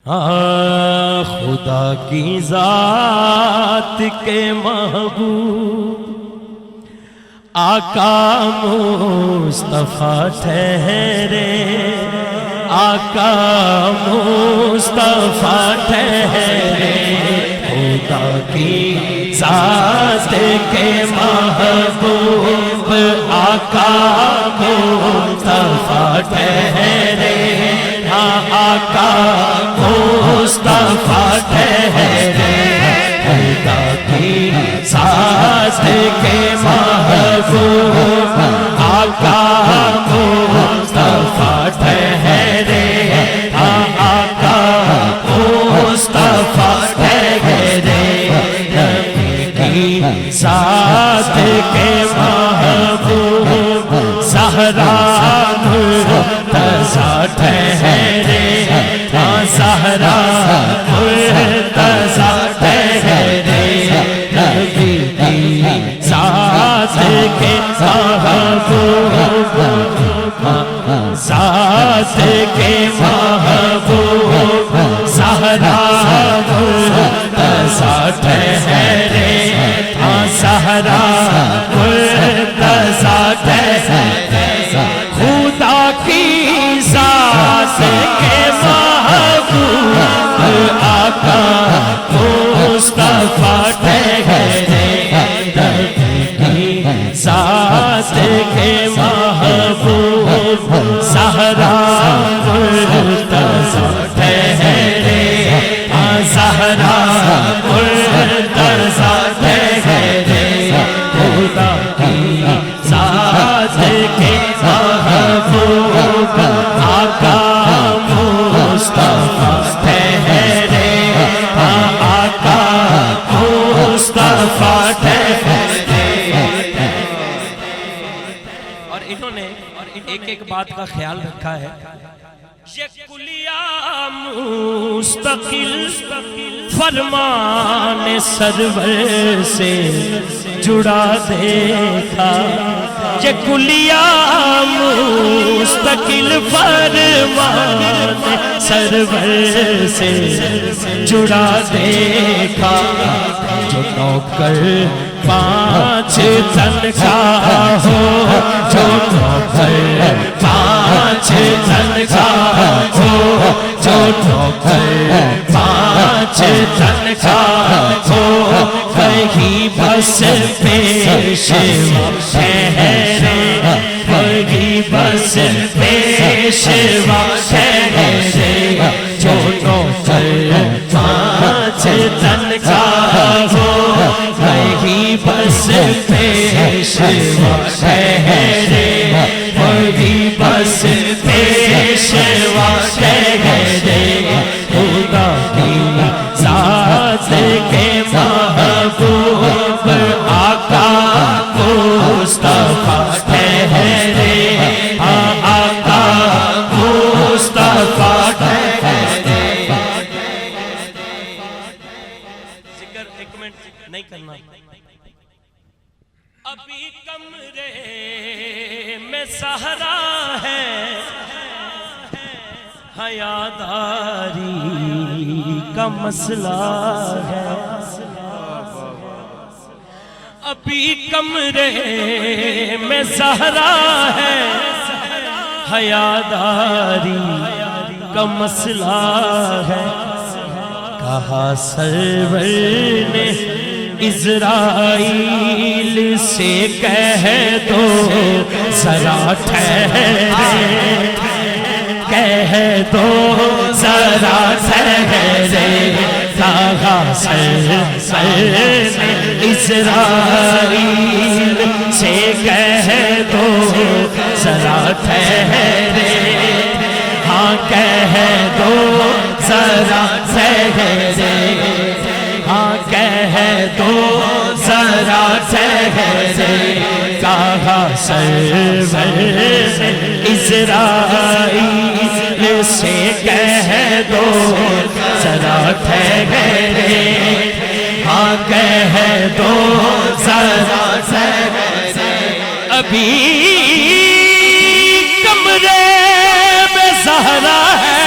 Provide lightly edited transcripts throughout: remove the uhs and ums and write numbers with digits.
خدا کی ذات کے محبوب آقا مصطفیٰ ٹھہرے، آقا مصطفیٰ ٹھہرے، خدا کی ذات کے محبوب آقا مصطفیٰ ٹھہرے، آقا مصطفیٰ ٹھہرے، خدا کی ذات کے محبوب آقا مصطفیٰ ٹھہرے، آقا مصطفیٰ ٹھہرے، نبی کی ذات کے محبوب زہرا مرتضیٰ ٹھہرے، زہرا مرتضیٰ ٹھہرے، نبی کی ذات کے محبوب، ذات کے محبوب زہرا مرتضیٰ ٹھہرے، زہرا مرتضیٰ ٹھہرے، خدا کی ذات کے محبوب آقا مصطفیٰ ٹھہرے، نبی کی ذات کے محبوب زہرا مرتضیٰ ٹھہرے، زہرا مرتضیٰ ٹھہرے، خدا کی ذات کے محبوب آقا مصطفیٰ ٹھہرے، آقا مصطفیٰ ٹھہرے۔ اور انہوں نے ایک ایک بات کا خیال رکھا ہے، یہ کلیہ مستقل فرمان سرور سے جڑا دیکھا، یہ کلیہ مستقل فرمان سرور سے جڑا دیکھا، جو نوکر 5 تن کا ہو، جو نوکر 5 تن کا ہو، جو نوکر 5 تن کا ہو، وہی بس پیشوا ٹھہرے، وہی بس پیشوا ٹھہرے، جو نوکر 5 تن کا ہو، وہی بس پیشوا ٹھہرے، وہی بس پیشوا ٹھہرے، خدا کی ذات کے محبوب آقا مصطفیٰ ٹھہرے، آقا مصطفیٰ ٹھہرے۔ ذکر ایک منٹ نہیں کرنا، ابھی کمرے میں سہرا ہے، حیاداری کا مسئلہ ہے، ابھی کمرے میں سہرا ہے، حیاداری کا مسئلہ ہے، کہا سرور نے عزرائیل سے کہہ دو ذرا ٹھہرے، کہہ دو ذرا ٹھہرے، کہا سرور نے عزرائیل سے کہہ دو ذرا ٹھہرے، ہاں کہہ دو ذرا ٹھہرے، ہاں کہہ دو ذرا ٹھہرے، کہا سرور عزرائیل سے کہہ دو ذرا ٹھہرے، ہاں کہہ دو ذرا ٹھہرے، ابھی کمرے میں زہرا ہے،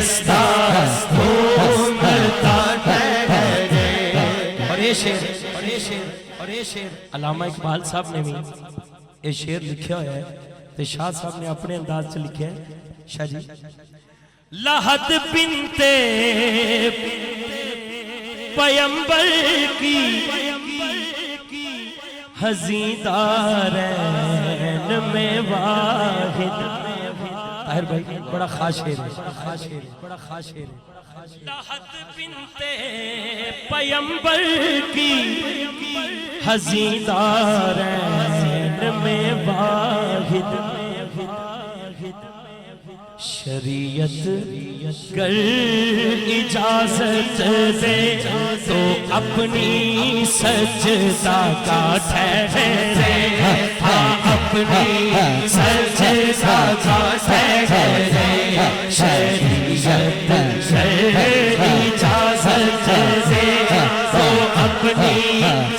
رستہ ڈھونڈتا ٹھہرے. اور یہ شعر علامہ اقبال صاحب نے بھی یہ شعر لکھیا ہوا ہے تو شاہ صاحب نے اپنے انداز سے لکھا ہے. شاہ جی لحد بنتے پیمبر کی حزین دارین میں واحد. طاہر بھائی بڑا خاص شعر ہے. لحد بنتے پیمبر کی حزین دارین میں واحد. شریعت گر اجازت دے تو اپنی سجدہ کا ٹھہرے. اپنی سجدہ کا ٹھہرے. شریعت گر اجازت دے تو اپنی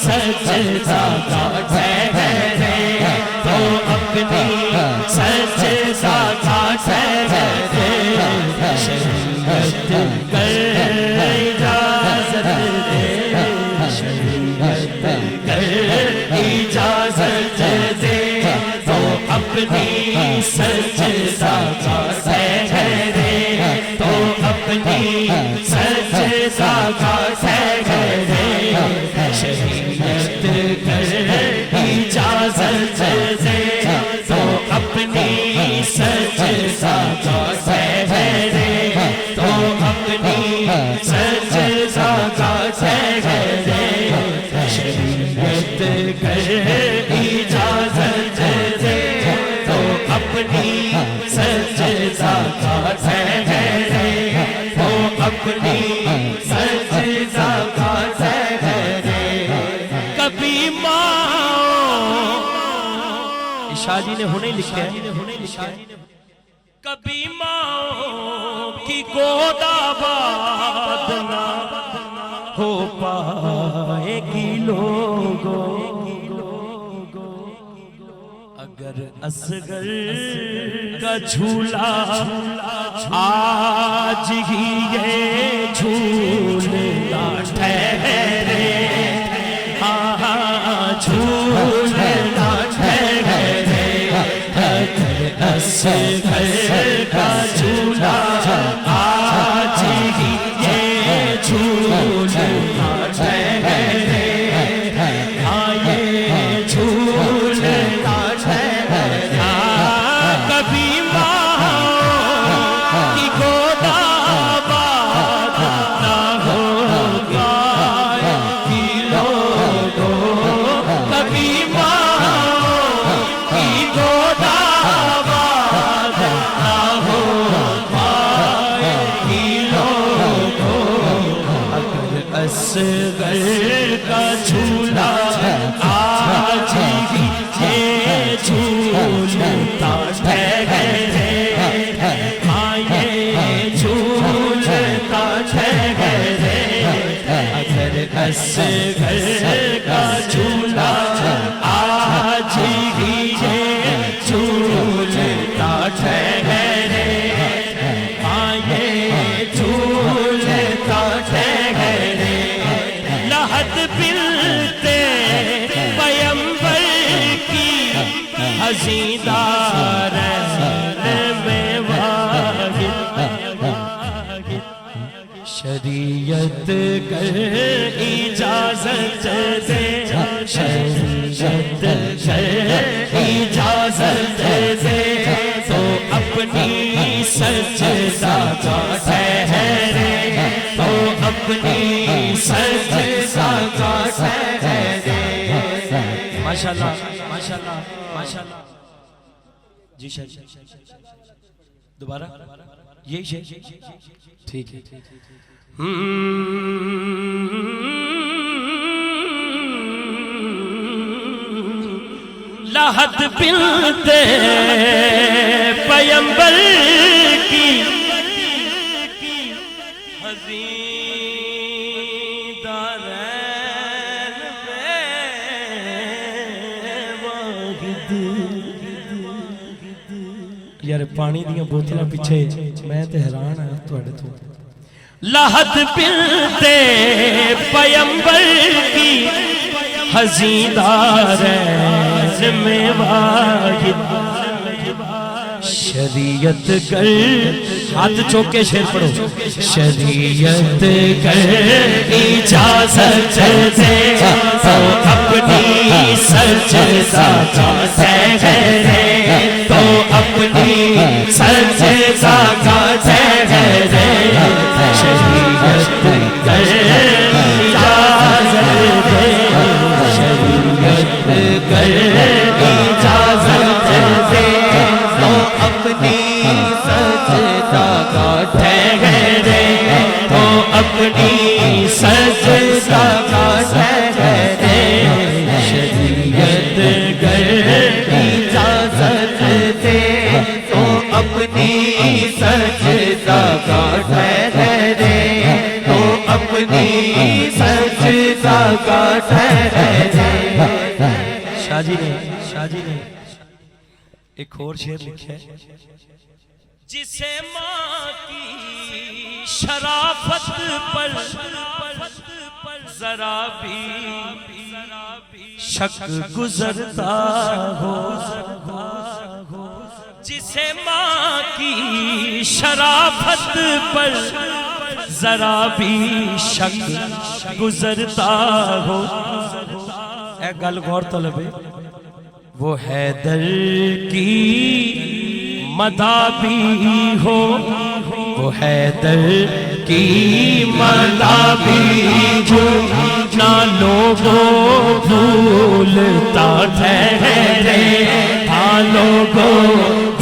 سجدہ کا ٹھہرے. تو اپنی سجدہ کا ٹھہرے. شریعت گر اجازت دے. شریعت گر اجازت دے تو اپنی سجدہ کا ٹھہرے. تو اپنی سجدہ کا ٹھہرے. شریعت گر اجازت دے تو اپنی سجدہ کا ٹھہرے. تو اپنی سجدہ کا ٹھہرے. شریعت گر اجازت دے تو اپنی سجدہ کا ٹھہرے. تو اپنی سجدہ کا ٹھہرے. کبھی ماں شاہ جی نے ہونے لکھا ہے. کبھی ماں کی گود آباد نہ ہو پائے گی لوگوں. اگر اصغر کا جھولا آج ہی یہ جھولنا ٹھہرے. جھولنا ٹھہرے. اگر اصغر کا جھولا آج ہی یہ جھولنا ٹھہرے. آئے جھولنا ٹھہرے. کبھی ماں کی گود آباد نہ ہو پائے گی لوگوں. کبھی ماں کی گود آباد نہ ہو پائے گی لوگوں. اگر اصغر کا جھولا آج ہی یہ جھولتا ٹھہرے. آئے جھولتا ٹھہرے. اگر اصغر کا جھولا آج ہی یہ جھولتا ٹھہرے. آئے جھولتا ٹھہرے. لحد بنتے پیمبر کی حزین دارین میں واحد. شریعت گر اجازت دے. شریعت گر اجازت دے تو اپنی سجدہ کا ٹھہرے. تو اپنی سجدہ کا ٹھہرے. ماشاءاللہ ماشاءاللہ ماشاءاللہ. جی شاہ دوبارہ یہی شاہ. ٹھیک ہے. لحد بنتے پیمبر کی حزین دارین میں واحد. یار پانی دیاں بوتلاں پیچھے میں تے حیران ہاں تواڈے تو لحد بنت پیمبر کی حزیندارین میں واحد شریعت کر ہاتھ چوکے شیر پڑھو شریعت کر اجازت دے تو اپنی سجدہ کا ٹھہرے تو اپنی سجدہ کا ٹھہرے شریعت کر اجازت دے شریعت کر اجازت دے تو اپنی سجدہ کا ٹھہرے تو اپنی سجدہ کا ٹھہرے شریعت کر اجازت دے تو اپنی سجدہ کا ٹھہرے تو اپنی سجدہ کا ٹھہرے شاہ جی نے ایک اور شعر لکھا ہے جسے ماں کی شرافت پر ذرا بھی شک گزرتا ہو جسے ماں کی شرافت پر ذرا بھی شک گزرتا ہو اے گل غور طلب ہے وہ حیدر کی مدابی ہو وہ حیدر کی مدابی ہو نہ لوگوں بھولتا ٹھہرے نہ لوگوں